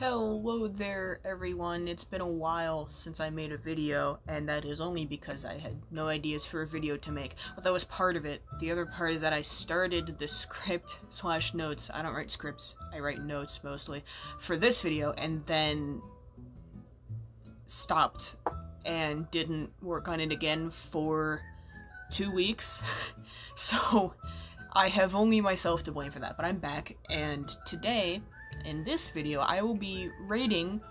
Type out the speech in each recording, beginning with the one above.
Hello there everyone, it's been a while since I made a video, and that is only because I had no ideas for a video to make. Well, that was part of it. The other part is that I started the script/notes. I don't write scripts, I write notes mostly, for this video, and then stopped and didn't work on it again for 2 weeks. So I have only myself to blame for that, but I'm back, and today, in this video, I will be rating,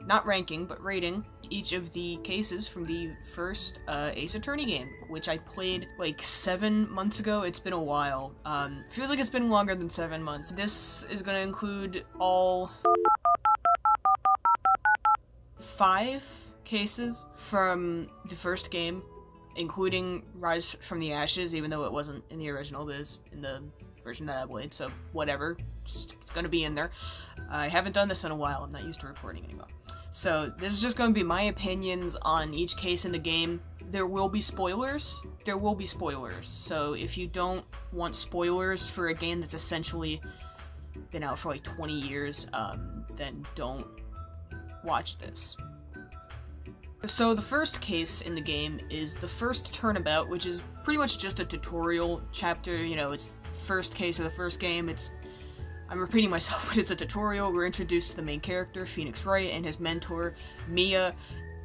not ranking, but rating each of the cases from the first Ace Attorney game, which I played like 7 months ago. It's been a while. Feels like it's been longer than 7 months. This is gonna include all 5 cases from the first game, including Rise from the Ashes, even though it wasn't in the original, but it's in the version that I played, so whatever. It's gonna be in there. I haven't done this in a while. I'm not used to recording anymore. So this is just gonna be my opinions on each case in the game. There will be spoilers. There will be spoilers. So if you don't want spoilers for a game that's essentially been out for like 20 years, then don't watch this. So the first case in the game is the first turnabout, which is pretty much just a tutorial chapter. You know, it's the first case of the first game. I'm repeating myself, but it's a tutorial. We're introduced to the main character, Phoenix Wright, and his mentor, Mia,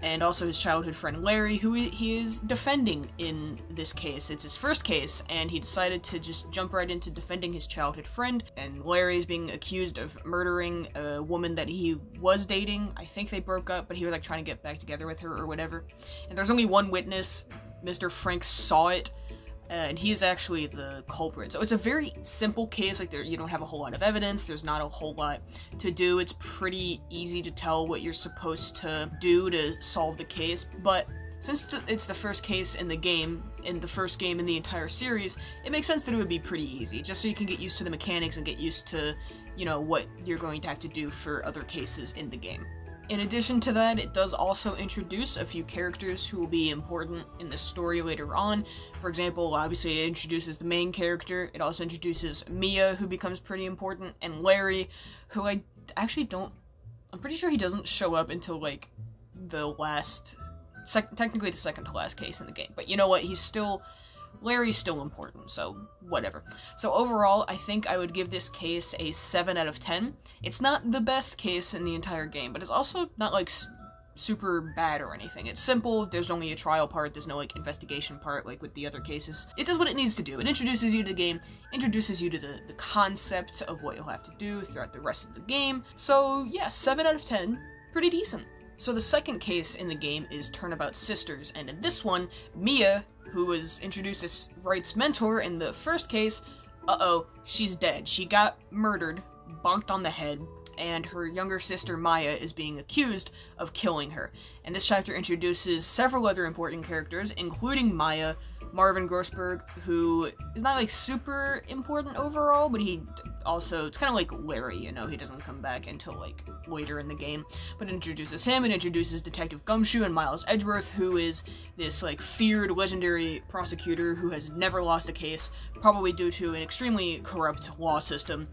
and also his childhood friend, Larry, who he is defending in this case. It's his first case, and he decided to just jump right into defending his childhood friend, and Larry is being accused of murdering a woman that he was dating. I think they broke up, but he was like trying to get back together with her or whatever. And there's only one witness. Mr. Frank saw it, and he's actually the culprit. So it's a very simple case. Like, you don't have a whole lot of evidence, there's not a whole lot to do. It's pretty easy to tell what you're supposed to do to solve the case, but since it's the first case in the game, in the first game in the entire series, it makes sense that it would be pretty easy, just so you can get used to the mechanics and get used to, you know, what you're going to have to do for other cases in the game. In addition to that, it does also introduce a few characters who will be important in the story later on. For example, obviously it introduces the main character, it also introduces Mia, who becomes pretty important, and Larry, who I actually don't... I'm pretty sure he doesn't show up until, like, the last... technically the second to last case in the game. But you know what, Larry's still important, so whatever. So overall, I think I would give this case a 7 out of 10. It's not the best case in the entire game, but it's also not, like, super bad or anything. It's simple, there's only a trial part, there's no, like, investigation part, like with the other cases. It does what it needs to do. It introduces you to the game, introduces you to the concept of what you'll have to do throughout the rest of the game. So yeah, 7 out of 10, pretty decent. So the second case in the game is Turnabout Sisters, and in this one, Mia, who was introduced as Wright's mentor in the first case, she's dead. She got murdered, bonked on the head, and her younger sister Maya is being accused of killing her. And this chapter introduces several other important characters, including Maya, Marvin Grossberg, who is not like super important overall, but he also, it's kind of like Larry, you know, he doesn't come back until like later in the game, but it introduces him. It introduces Detective Gumshoe and Miles Edgeworth, who is this like feared legendary prosecutor who has never lost a case, probably due to an extremely corrupt law system,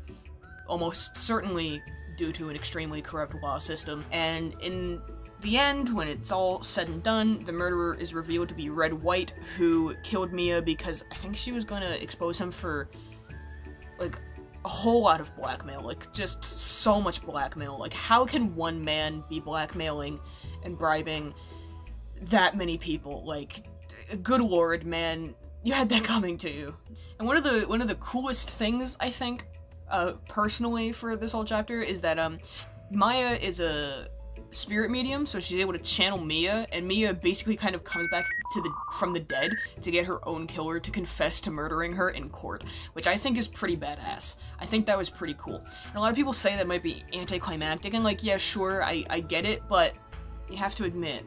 almost certainly due to an extremely corrupt law system. And in the end, when it's all said and done, the murderer is revealed to be Red White, who killed Mia because I think she was gonna expose him for like a whole lot of blackmail, like just so much blackmail. Like, how can one man be blackmailing and bribing that many people? Like, good lord, man, you had that coming to you. And one of the coolest things, I think, personally for this whole chapter is that Maya is a spirit medium, so she's able to channel Mia, and Mia basically kind of comes back from the dead to get her own killer to confess to murdering her in court, which I think is pretty badass. I think that was pretty cool. And a lot of people say that might be anticlimactic, and like, yeah, sure, I get it, but you have to admit,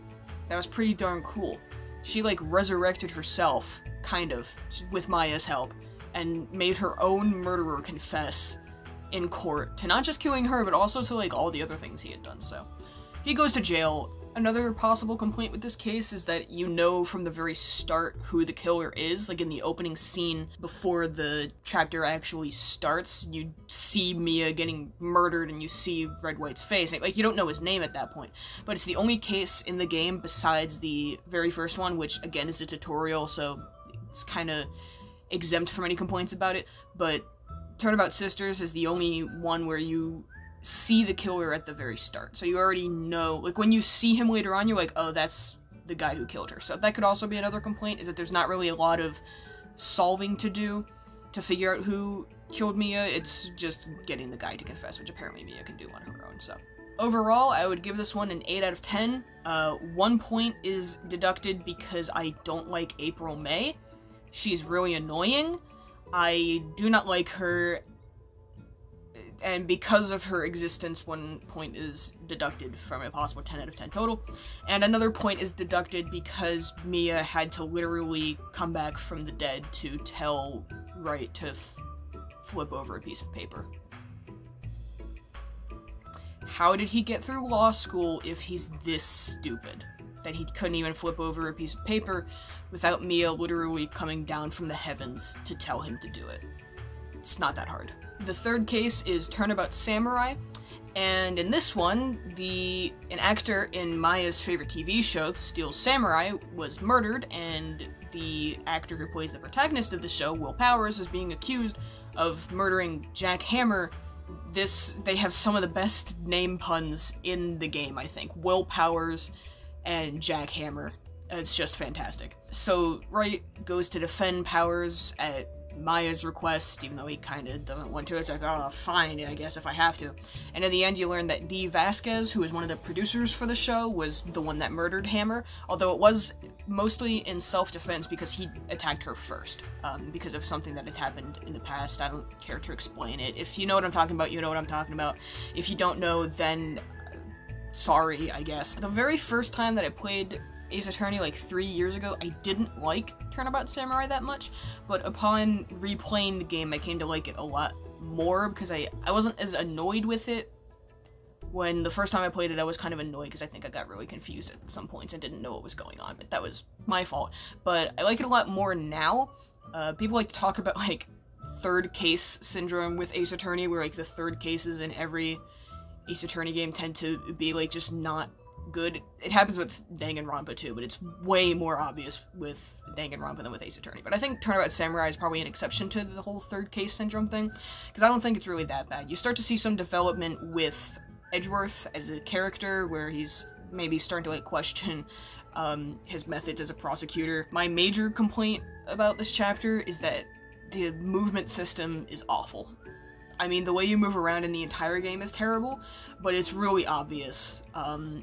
that was pretty darn cool. She like resurrected herself, kind of, with Maya's help, and made her own murderer confess in court to not just killing her, but also to like all the other things he had done. So he goes to jail. Another possible complaint with this case is that you know from the very start who the killer is. Like in the opening scene before the chapter actually starts, you see Mia getting murdered and you see Wright's face. Like you don't know his name at that point. But it's the only case in the game besides the very first one, which again is a tutorial, so it's kind of exempt from any complaints about it. But Turnabout Sisters is the only one where you see the killer at the very start. So you already know, like when you see him later on, you're like, oh, that's the guy who killed her. So that could also be another complaint, is that there's not really a lot of solving to do to figure out who killed Mia. It's just getting the guy to confess, which apparently Mia can do on her own. So overall, I would give this one an 8 out of 10. 1 point is deducted because I don't like April May. She's really annoying. I do not like her, and because of her existence, 1 point is deducted from a possible 10 out of 10 total. And another point is deducted because Mia had to literally come back from the dead to tell Wright to flip over a piece of paper. How did he get through law school if he's this stupid? That he couldn't even flip over a piece of paper without Mia literally coming down from the heavens to tell him to do it. It's not that hard. The third case is Turnabout Samurai, and in this one, an actor in Maya's favorite TV show, Steel Samurai, was murdered, and the actor who plays the protagonist of the show, Will Powers, is being accused of murdering Jack Hammer. They have some of the best name puns in the game, I think. Will Powers and Jack Hammer. It's just fantastic. So Wright goes to defend Powers at Maya's request, even though he kind of doesn't want to. It's like, oh, fine, I guess if I have to. And in the end, you learn that Dee Vasquez, who is one of the producers for the show, was the one that murdered Hammer, although it was mostly in self-defense because he attacked her first, because of something that had happened in the past. I don't care to explain it. If you know what I'm talking about, you know what I'm talking about. If you don't know, then sorry, I guess. The very first time that I played Ace Attorney, like 3 years ago, I didn't like Turnabout Samurai that much, but upon replaying the game, I came to like it a lot more because I wasn't as annoyed with it. When the first time I played it, I was kind of annoyed because I think I got really confused at some points and didn't know what was going on, but that was my fault. But I like it a lot more now. People like to talk about like third case syndrome with Ace Attorney, where like the third cases in every Ace Attorney game tend to be like just not good. It happens with Danganronpa too, but it's way more obvious with Danganronpa than with Ace Attorney. But I think Turnabout Samurai is probably an exception to the whole third case syndrome thing, because I don't think it's really that bad. You start to see some development with Edgeworth as a character, where he's maybe starting to like question his methods as a prosecutor. My major complaint about this chapter is that the movement system is awful. I mean, the way you move around in the entire game is terrible, but it's really obvious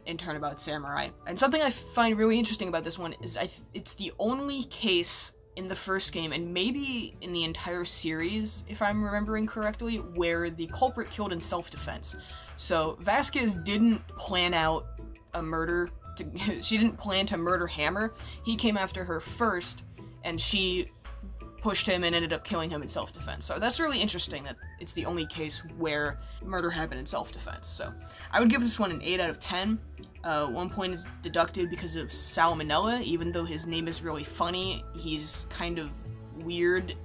in Turnabout Samurai. And something I find really interesting about this one is it's the only case in the first game, and maybe in the entire series, if I'm remembering correctly, where the culprit killed in self-defense. So Vasquez didn't plan out a murder. She didn't plan to murder Hammer. He came after her first, and she pushed him and ended up killing him in self-defense. So that's really interesting that it's the only case where murder happened in self-defense. So I would give this one an 8 out of 10. 1 point is deducted because of Salmonella. Even though his name is really funny, he's kind of weird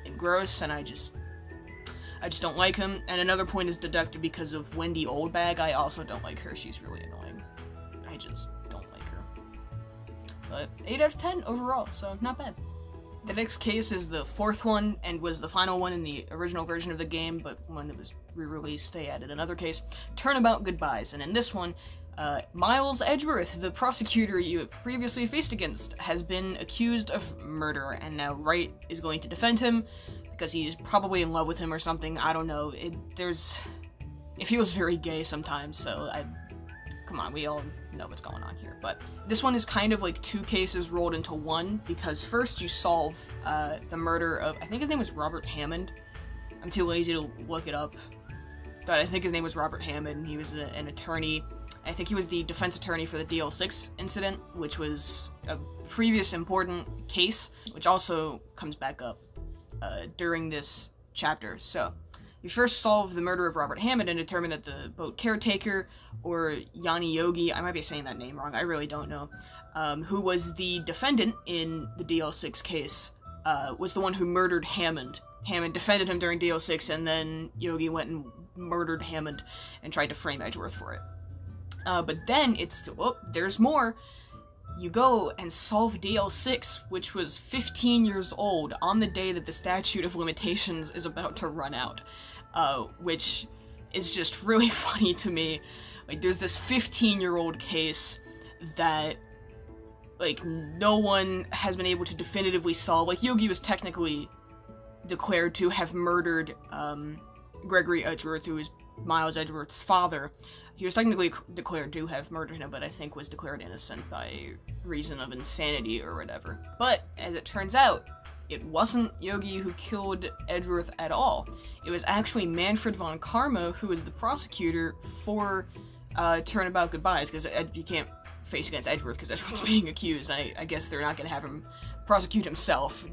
and gross, and I just don't like him. And another point is deducted because of Wendy Oldbag. I also don't like her. She's really annoying. I just don't like her. But 8 out of 10 overall, so not bad. The next case is the fourth one, and was the final one in the original version of the game, but when it was re-released, they added another case, Turnabout Goodbyes. And in this one, Miles Edgeworth, the prosecutor you have previously faced against, has been accused of murder, and now Wright is going to defend him, because he's probably in love with him or something. I don't know. It feels very gay sometimes, so come on, we all know what's going on here. But this one is kind of like two cases rolled into one, because first you solve the murder of, I think his name was Robert Hammond. I'm too lazy to look it up, but I think his name was Robert Hammond. He was an attorney. I think he was the defense attorney for the DL6 incident, which was a previous important case, which also comes back up during this chapter. So You first solve the murder of Robert Hammond and determine that the boat caretaker, or Yanni Yogi, I might be saying that name wrong, I really don't know, who was the defendant in the DL6 case, was the one who murdered Hammond. Hammond defended him during DL6, and then Yogi went and murdered Hammond and tried to frame Edgeworth for it. But then there's more. You go and solve DL6, which was 15 years old, on the day that the statute of limitations is about to run out. Which is just really funny to me. Like, there's this 15-year-old case that, like, no one has been able to definitively solve. Like, Yogi was technically declared to have murdered, Gregory Edgeworth, who is Miles Edgeworth's father. He was technically declared to have murdered him, but I think was declared innocent by reason of insanity or whatever. But, as it turns out, it wasn't Yogi who killed Edgeworth at all. It was actually Manfred von Karma, who was the prosecutor for Turnabout Goodbyes, because you can't face against Edgeworth because Edgeworth's being accused. I guess they're not going to have him prosecute himself.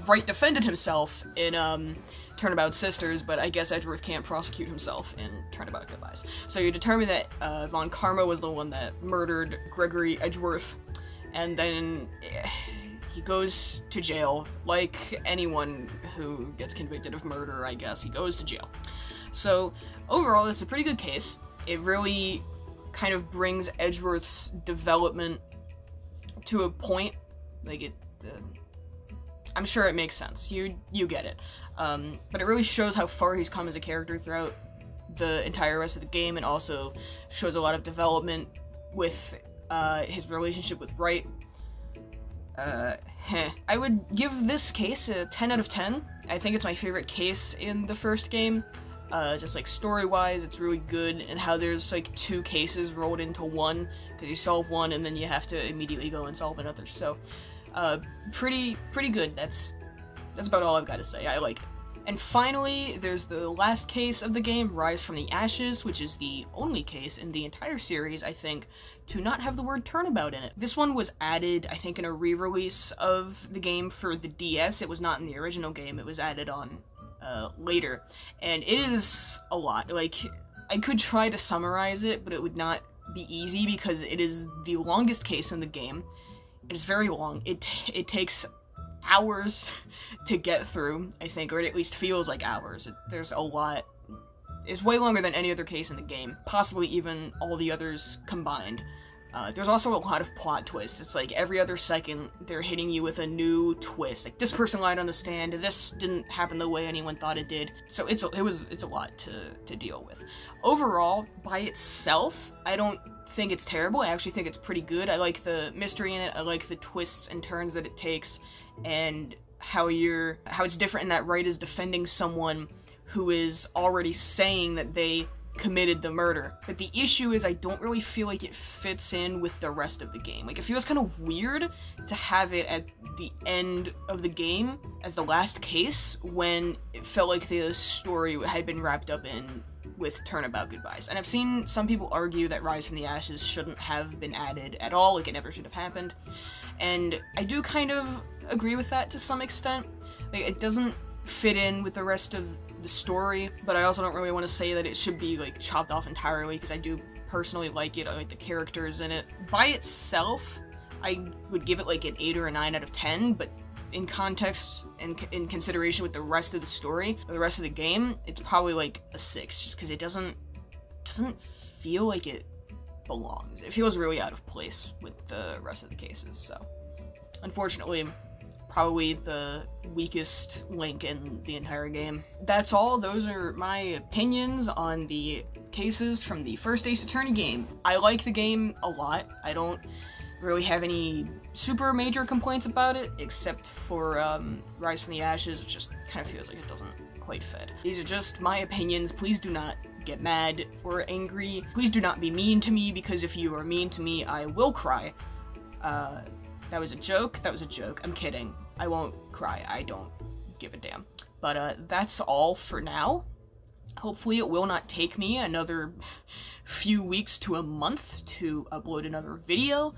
Wright defended himself in Turnabout Sisters, but I guess Edgeworth can't prosecute himself in Turnabout Goodbyes. So you determine that von Karma was the one that murdered Gregory Edgeworth, and then he goes to jail, like anyone who gets convicted of murder, I guess. He goes to jail. So, overall, it's a pretty good case. It really kind of brings Edgeworth's development to a point, like, I'm sure it makes sense. You get it. But it really shows how far he's come as a character throughout the entire rest of the game, and also shows a lot of development with his relationship with Wright. I would give this case a 10 out of 10. I think it's my favorite case in the first game. Just like story-wise, it's really good, and how there's like 2 cases rolled into one, because you solve one and then you have to immediately go and solve another. So, pretty good. That's about all I've got to say. I like it. And finally, there's the last case of the game, Rise from the Ashes, which is the only case in the entire series, I think, to not have the word turnabout in it. This one was added, I think, in a re-release of the game for the DS. It was not in the original game, it was added on later. And it is a lot. Like, I could try to summarize it, but it would not be easy because it is the longest case in the game. It is very long. It takes hours to get through, I think, or it at least feels like hours. There's a lot. It's way longer than any other case in the game, possibly even all the others combined. There's also a lot of plot twists. It's like every other second they're hitting you with a new twist. Like, this person lied on the stand, this didn't happen the way anyone thought it did. So it's a lot to deal with. Overall, by itself, I don't think it's terrible. I actually think it's pretty good. I like the mystery in it. I like the twists and turns that it takes, and how it's different in that Wright is defending someone who is already saying that they committed the murder. But the issue is I don't really feel like it fits in with the rest of the game. Like, it feels kind of weird to have it at the end of the game as the last case, when it felt like the story had been wrapped up in with Turnabout Goodbyes. And I've seen some people argue that Rise from the Ashes shouldn't have been added at all, like it never should have happened. And I do kind of agree with that to some extent. Like, it doesn't fit in with the rest of the story, but I also don't really want to say that it should be, like, chopped off entirely, because I do personally like it. I like the characters in it. By itself, I would give it like an 8 or a 9 out of 10, but in context and in consideration with the rest of the story, or the rest of the game, it's probably like a 6, just because it doesn't feel like it belongs. It feels really out of place with the rest of the cases, so unfortunately, probably the weakest link in the entire game. That's all. Those are my opinions on the cases from the first Ace Attorney game. I like the game a lot. I don't really have any super major complaints about it, except for Rise from the Ashes, which just kind of feels like it doesn't quite fit. These are just my opinions. Please do not get mad or angry. Please do not be mean to me, because if you are mean to me, I will cry. That was a joke. That was a joke. I'm kidding. I won't cry. I don't give a damn. But that's all for now. Hopefully it will not take me another few weeks to a month to upload another video.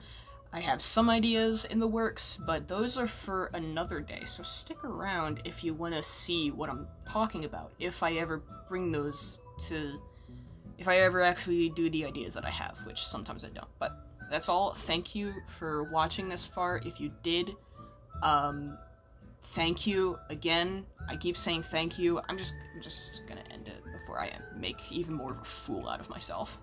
I have some ideas in the works, but those are for another day, so stick around if you want to see what I'm talking about, if I ever bring those to... if I ever actually do the ideas that I have, which sometimes I don't. But that's all. Thank you for watching this far. If you did, thank you again. I keep saying thank you. I'm just gonna end it before I make even more of a fool out of myself.